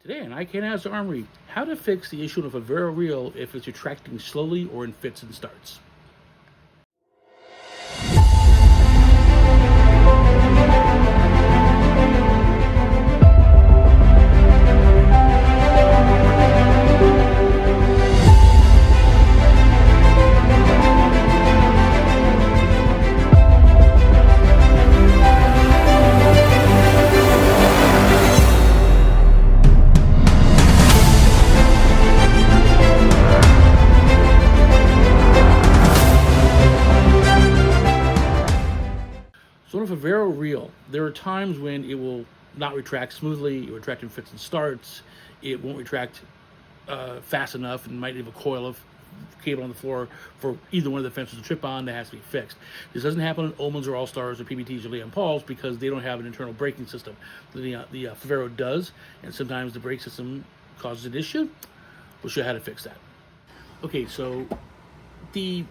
Today on Can Haz Armory, how to fix the issue of a Favero reel if it's retracting slowly or in fits and starts. So on a Favero reel, there are times when it will not retract smoothly, it will retract in fits and starts, it won't retract fast enough, and might leave a coil of cable on the floor for either one of the fences to trip on that has to be fixed. This doesn't happen on Omans or All-Stars or PBTs or Leon Pauls because they don't have an internal braking system. The Favero does, and sometimes the brake system causes an issue. We'll show you how to fix that. Okay, so the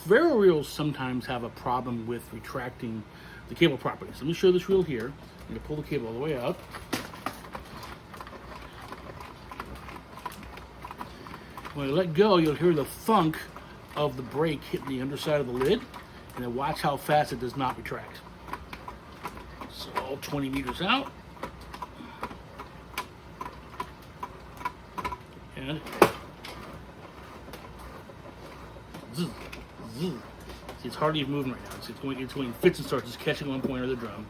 Favero reels sometimes have a problem with retracting the cable properly. So let me show this reel here. I'm going to pull the cable all the way out. When I let go, you'll hear the thunk of the brake hitting the underside of the lid, and then watch how fast it does not retract. So all 20 meters out. And zzz. See, it's hardly even moving right now. It's going fits and starts. It's catching one point of the drum.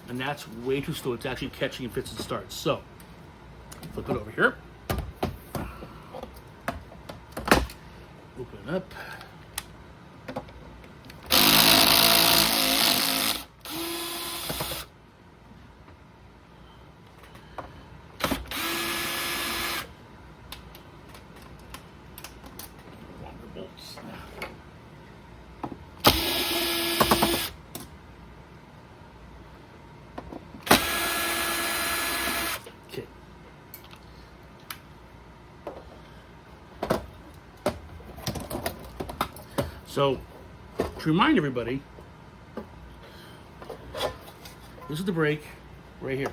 And that's way too slow. It's actually catching in fits and starts. So, flip it over here. Open it up. Okay. So, to remind everybody, this is the brake right here.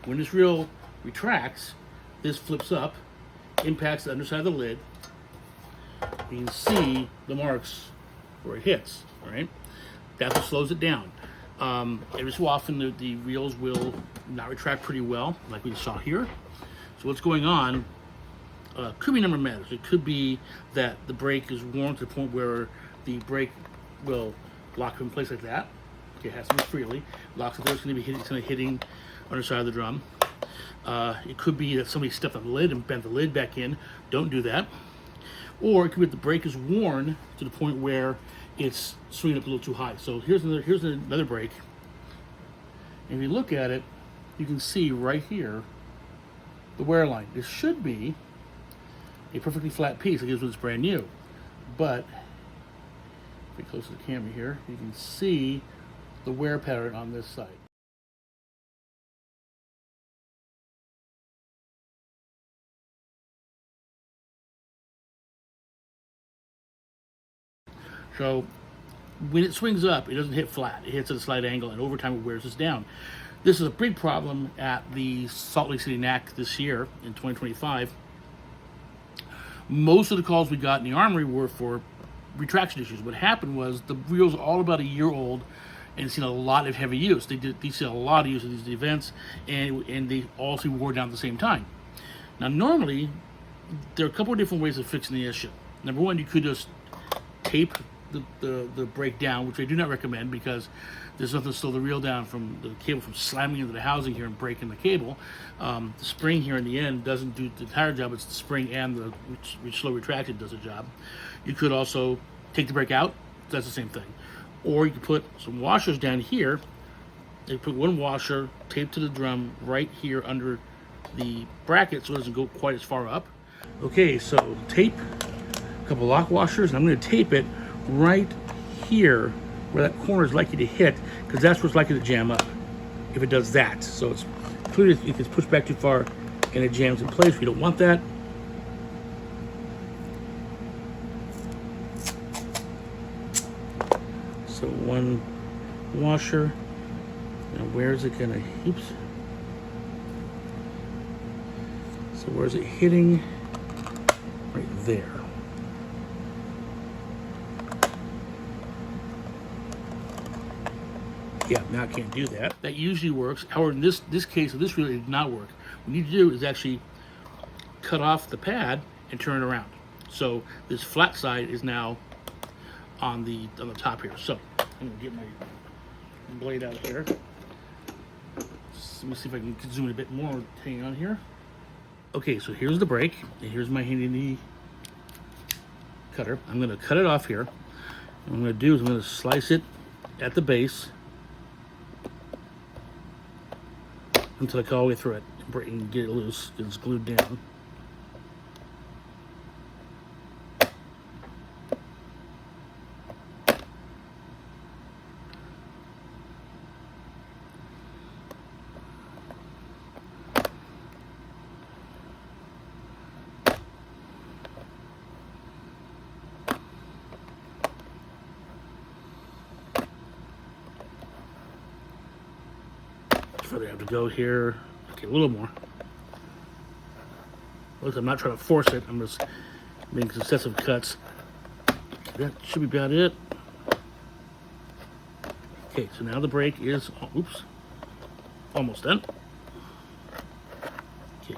When this reel retracts, this flips up, impacts the underside of the lid. You can see the marks where it hits, all right? That's what slows it down. Every so often, the reels will not retract pretty well, like we saw here. So what's going on could be a number of matters. It could be that the brake is worn to the point where the brake will lock in place like that. Okay, it has to move freely. Locks it there, it's going to be hitting underside of the drum. It could be that somebody stepped on the lid and bent the lid back in. Don't do that. Or it could be that the brake is worn to the point where it's swinging up a little too high. So here's another brake. And if you look at it, you can see right here the wear line. This should be a perfectly flat piece. It gives when it's brand new. But if we close to the camera here, you can see the wear pattern on this side. So when it swings up, it doesn't hit flat. It hits at a slight angle, and over time it wears this down. This is a big problem at the Salt Lake City NAC this year in 2025. Most of the calls we got in the Armory were for retraction issues. What happened was the reels are all about a year old and seen a lot of heavy use. They see a lot of use of these events, and they all seem wore down at the same time. Now, normally, there are a couple of different ways of fixing the issue. Number one, you could just tape the brake down, which I do not recommend because there's nothing to slow the reel down from the cable from slamming into the housing here and breaking the cable. The spring here in the end doesn't do the entire job. It's the spring and the slow retracted does the job. You could also take the brake out. That's the same thing. Or you could put some washers down here. You put one washer taped to the drum right here under the bracket so it doesn't go quite as far up. Okay, so tape a couple lock washers, and I'm going to tape it right here where that corner is likely to hit, because that's what's likely to jam up if it does that. So it's clearly if it's pushed back too far and it jams in place. We don't want that. So one washer. And where is it gonna, oops. So where is it hitting? Right there. Yeah, now I can't do that. That usually works. However, in this case, this really did not work. What you need to do is actually cut off the pad and turn it around. So this flat side is now on the top here. So I'm gonna get my blade out here. Let me see if I can zoom in a bit more. Hang on here. Okay, so here's the brake, and here's my handy cutter. I'm gonna cut it off here. What I'm gonna do is I'm gonna slice it at the base until I go all the way through it and get it loose. It's glued down. Further I have to go here. Okay, a little more. Look, I'm not trying to force it. I'm just making successive cuts. That should be about it. Okay, so now the brake is, oops, almost done. Okay.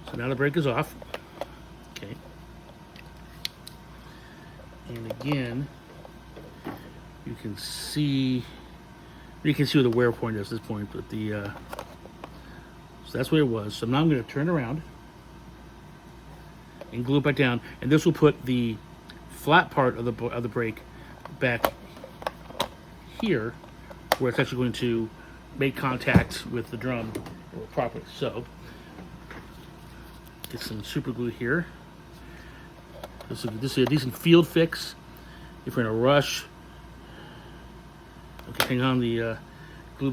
So now the brake is off. Okay. And again, you can see where the wear point is at this point, but so that's where it was. So now I'm going to turn around and glue it back down, and this will put the flat part of the brake back here, where it's actually going to make contact with the drum properly. So get some super glue here. This is a decent field fix if you're in a rush. Okay, hang on. The glue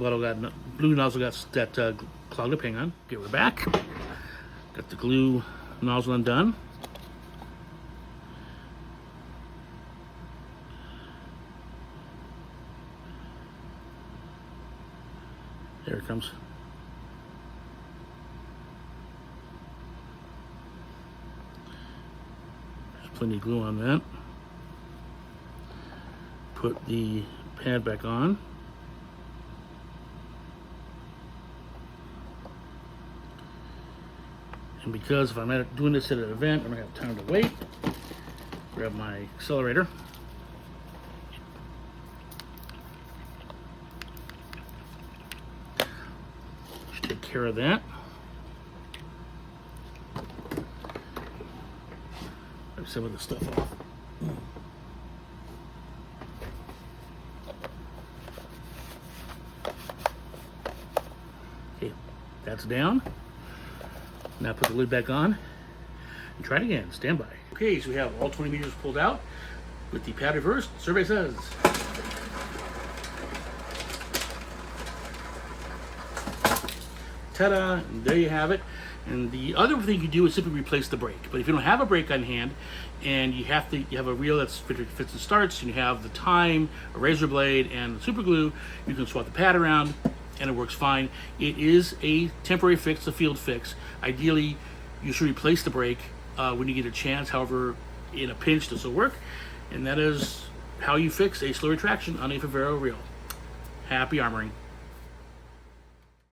nozzle got clogged up. Hang on. Okay, we're back. Got the glue nozzle undone. There it comes. There's plenty of glue on that. Put the pad back on. And because if I'm doing this at an event, I'm gonna have time to wait. Grab my accelerator. Just take care of that. Wipe some of the stuff off. Okay, that's down. Now put the lid back on and try it again. Stand by. Okay, so we have all 20 meters pulled out with the pad reversed. Survey says. Ta-da! And there you have it. And the other thing you do is simply replace the brake. But if you don't have a brake on hand and you have a reel that's fits and starts, and you have the time, a razor blade, and the super glue, you can swap the pad around and it works fine. It is a temporary fix, a field fix. Ideally, you should replace the brake when you get a chance. However, in a pinch, this will work. And that is how you fix a slow retraction on a Favero reel. Happy armoring.